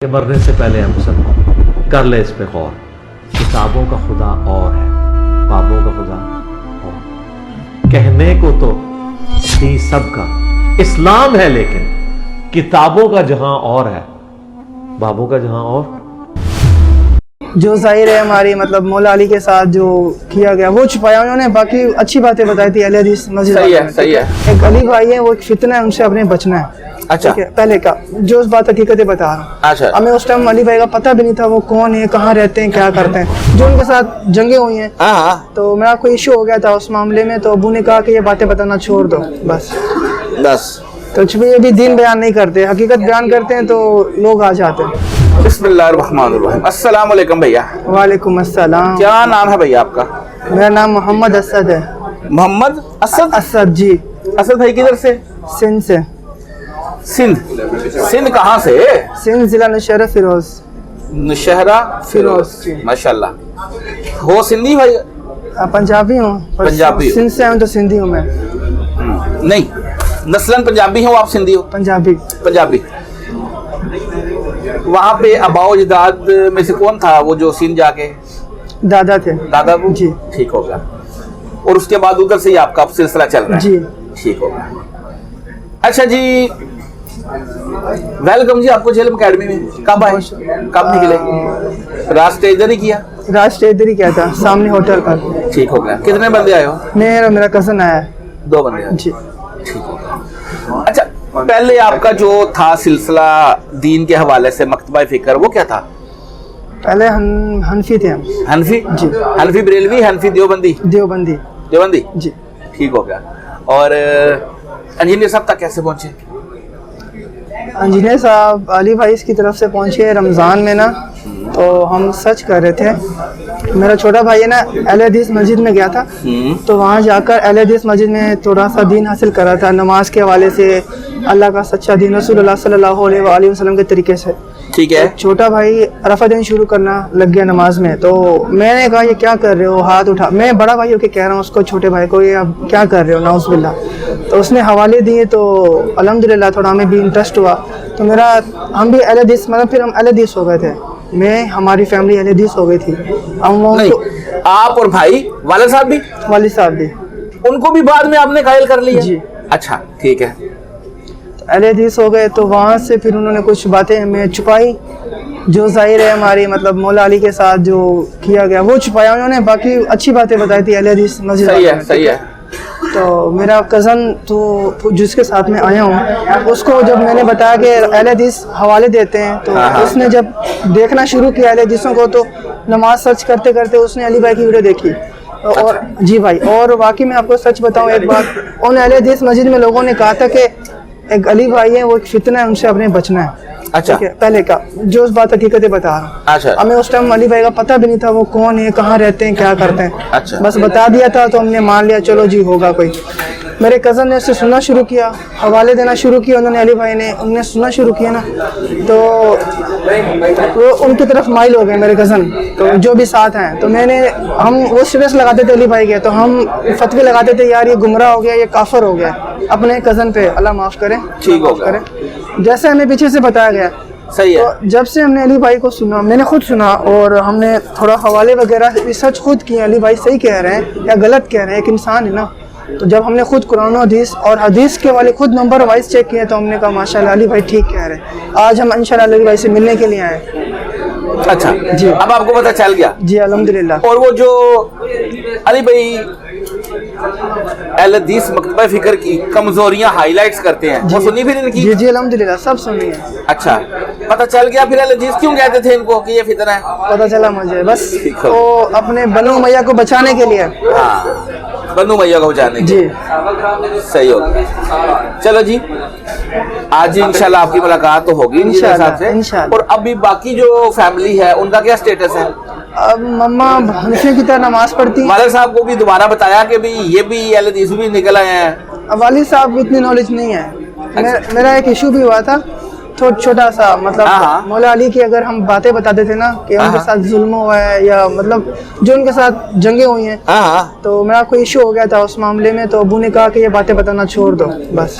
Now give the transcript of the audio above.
کہ مرنے سے پہلے ہم سب کر لے اس پہ غور. کتابوں کا خدا اور ہے، بابوں کا خدا اور. کہنے کو تو تھی سب کا اسلام ہے، لیکن کتابوں کا جہاں اور ہے، بابوں کا جہاں اور. جو ظاہر ہے ہماری مطلب مولا علی کے ساتھ جو کیا گیا وہ چھپایا انہوں نے، باقی اچھی باتیں بتائی تھی. اہل حدیث مسجد صحیح ہے. ایک علی بھائی ہے، وہ ایک فتنہ ہے، ان سے اپنے بچنا ہے. اچھا پہلے کا جو اس بات حقیقت بتا رہا ہوں. اچھا ہمیں اس ٹائم علی بھائی کا پتہ بھی نہیں تھا وہ کون ہے، کہاں رہتے ہیں، کیا کرتے ہیں. جو ان کے ساتھ جنگیں ہوئی ہیں ہاں تو میرا کوئی ایشو ہو گیا تھا اس معاملے میں، تو ابو نے کہا کہ یہ باتیں بتانا چھوڑ دو بس. تو چونکہ یہ بھی دین بیان نہیں کرتے، حقیقت بیان کرتے ہیں تو لوگ آ جاتے ہیں. بسم اللہ الرحمن الرحیم. السلام علیکم بھیا. وعلیکم السلام. کیا نام ہے بھیا آپ کا؟ میرا نام محمد اسد ہے. محمد اسد. اسد جی. اسد بھائی کدھر سے؟ سندھ سے. سندھ کہاں سے؟ سندھ ضلع نوشہرہ فیروز. نوشہرہ فیروز جی. ماشاءاللہ. ہو سندھی بھائی؟ پنجابی ہوں. پنجابی ہو؟ سندھ سے ہوں تو سندھی ہوں میں. نہیں، نسلاً پنجابی ہو آپ، سندھی ہو؟ پنجابی. وہاں پہ آباء و اجداد میں سے کون تھا وہ جو سندھ جا کے؟ دادا تھے. دادا کو جی. ٹھیک ہو گیا. اور اس کے بعد ادھر سے ہی آپ کا سلسلہ چل رہا ہے؟ جی ٹھیک ہو گیا. اچھا جی، ویلکم جی آپ کو جھیلم اکیڈمی میں. کب آئے، کب نکلے؟ راستے ادھر ہی کیا؟ راستے ادھر ہی کیا تھا، سامنے ہوٹل پر. ٹھیک ہو گیا. کتنے بندے آئے ہو؟ میرا کزن آیا ہے. 2 بندے آئے. جی. ٹھیک ہو گیا. اچھا، پہلے آپ کا جو تھا سلسلہ دین کے حوالے سے مکتبہ فکر، وہ کیا تھا؟ پہلے حنفی تھے ہم. حنفی؟ جی. حنفی بریلوی، حنفی دیوبندی؟ دیوبندی. دیوبندی. جی. ٹھیک ہو گیا. اور انجینئر صاحب تک کیسے پہنچے؟ انجینئر صاحب علی بھائی کی طرف سے پہنچے رمضان میں نا، تو ہم سرچ کر رہے تھے. میرا چھوٹا بھائی ہے نا اہل حدیث مسجد میں گیا تھا، تو وہاں جا کر اہل حدیث مسجد میں تھوڑا سا دین حاصل کر رہا تھا، نماز کے حوالے سے، اللہ کا سچا دین، رسول اللہ صلی اللہ علیہ وآلہ وسلم کے طریقے سے. ٹھیک ہے. چھوٹا بھائی رفع دین شروع کرنا لگ گیا نماز میں، تو میں نے کہا یہ کیا کر رہے ہو، ہاتھ اٹھا. میں بڑا بھائی ہو کے کہہ رہا ہوں اس کو، چھوٹے بھائی کو، یہ اب کیا کر رہے ہو، نعوذ باللہ. تو اس نے حوالے دیے، تو الحمدللہ تھوڑا ہمیں بھی انٹرسٹ ہوا. تو ہم بھی اہل حدیث، مطلب پھر ہم اہل حدیث ہو گئے تھے. ہماری فیملی اہل حدیث ہو گئی تھی. آپ اور بھائی، والد صاحب بھی؟ والد صاحب بھی. ان کو بھی بعد میں آپ نے قائل کر لیا؟ جی. اچھا ٹھیک ہے. اہل حدیث ہو گئے، تو وہاں سے پھر انہوں نے کچھ باتیں ہمیں چھپائی. جو ظاہر ہے ہماری مطلب مولا علی کے ساتھ جو کیا گیا وہ چھپایا انہوں نے، باقی اچھی باتیں بتائی تھی اہل حدیث مسجد. صحیح ہے. تو میرا کزن تو جس کے ساتھ میں آیا ہوں، اس کو جب میں نے بتایا کہ اہل حدیث حوالے دیتے ہیں، تو اس نے جب دیکھنا شروع کیا اہل حدیثوں کو، تو نماز سرچ کرتے کرتے اس نے علی بھائی کی ویڈیو دیکھی. اور جی بھائی، اور واقعی میں آپ کو سچ بتاؤں ایک بات، ان اہل حدیث مسجد میں لوگوں نے کہا تھا کہ ایک علی بھائی ہے، وہ ایک فتنہ ہے، ان سے اپنے بچنا ہے. اچھا. پہلے کا جو اس بات حقیقت بتا رہا ہوں. اچھا. ہمیں اس ٹائم علی بھائی کا پتہ بھی نہیں تھا وہ کون ہے، کہاں رہتے ہیں، کیا کرتے ہیں. اچھا. بس بتا دیا تھا تو ہم نے مان لیا، چلو جی ہوگا کوئی. میرے کزن نے اس سے سننا شروع کیا، حوالے دینا شروع کیا انہوں نے، علی بھائی نے، انہوں نے سننا شروع کیا نا، تو وہ ان کی طرف مائل ہو گئے میرے کزن، تو جو بھی ساتھ ہیں. تو ہم وہ اسٹیٹس لگاتے تھے علی بھائی کے، تو ہم فتوی لگاتے تھے یار یہ گمراہ ہو گیا، یہ کافر ہو گیا اپنے کزن پہ، اللہ معاف کرے. ٹھیک ہو گیا. جیسے ہمیں پیچھے سے بتایا گیا. صحیح ہے. تو جب سے ہم نے علی بھائی کو سنا، میں نے خود سنا، اور ہم نے تھوڑا حوالے وغیرہ ریسرچ خود کی، علی بھائی صحیح کہہ رہے ہیں یا غلط کہہ رہے ہیں، ایک انسان ہے نا. تو جب ہم نے خود قرآن و حدیث اور حدیث کے والے خود نمبر وائز چیک کیے، تو ہم نے کہا ماشاءاللہ علی بھائی ٹھیک کہہ رہے ہیں. آج ہم انشاءاللہ علی بھائی سے ملنے کے لیے آئے. اچھا جی. اب آپ کو پتہ چل گیا؟ جی الحمدللہ. اور وہ جو علی بھائی اہل حدیث مکتبہ فکر کی کمزوریاں ہائی لائٹس کرتے ہیں، وہ سنی پھر ان کی؟ جی الحمدللہ سب سنی ہے. اچھا، پتہ چل گیا پھر اہل حدیث کیوں کہتے تھے ان کو کہ یہ فتنہ ہے؟ پتہ چلا مجھے، بس وہ اپنے بنو امیہ کو بچانے کے لیے. ہاں، بنو امیہ کو بچانے کے لیے. صحیح ہو گیا. چلو جی، آج انشاءاللہ آپ کی ملاقات تو ہوگی انشاءاللہ. اور ابھی باقی جو فیملی ہے ان کا کیا سٹیٹس ہے؟ اب مما حنفی کی طرح نماز پڑھتی ہیں. والد صاحب کو بھی دوبارہ بتایا کہ بھی یہ بھی اہل حدیث بھی نکل آئے ہیں؟ والد صاحب کو اتنی نالج نہیں ہے. میرا ایک ایشو بھی ہوا تھا چھوٹا سا، مطلب مولا علی کی اگر ہم باتیں بتاتے تھے نا کہ ان کے ساتھ ظلم ہوا ہے، یا مطلب جو ان کے ساتھ جنگیں ہوئی ہیں، تو میرا کوئی ایشو ہو گیا تھا اس معاملے میں، تو ابو نے کہا کہ یہ باتیں بتانا چھوڑ دو بس.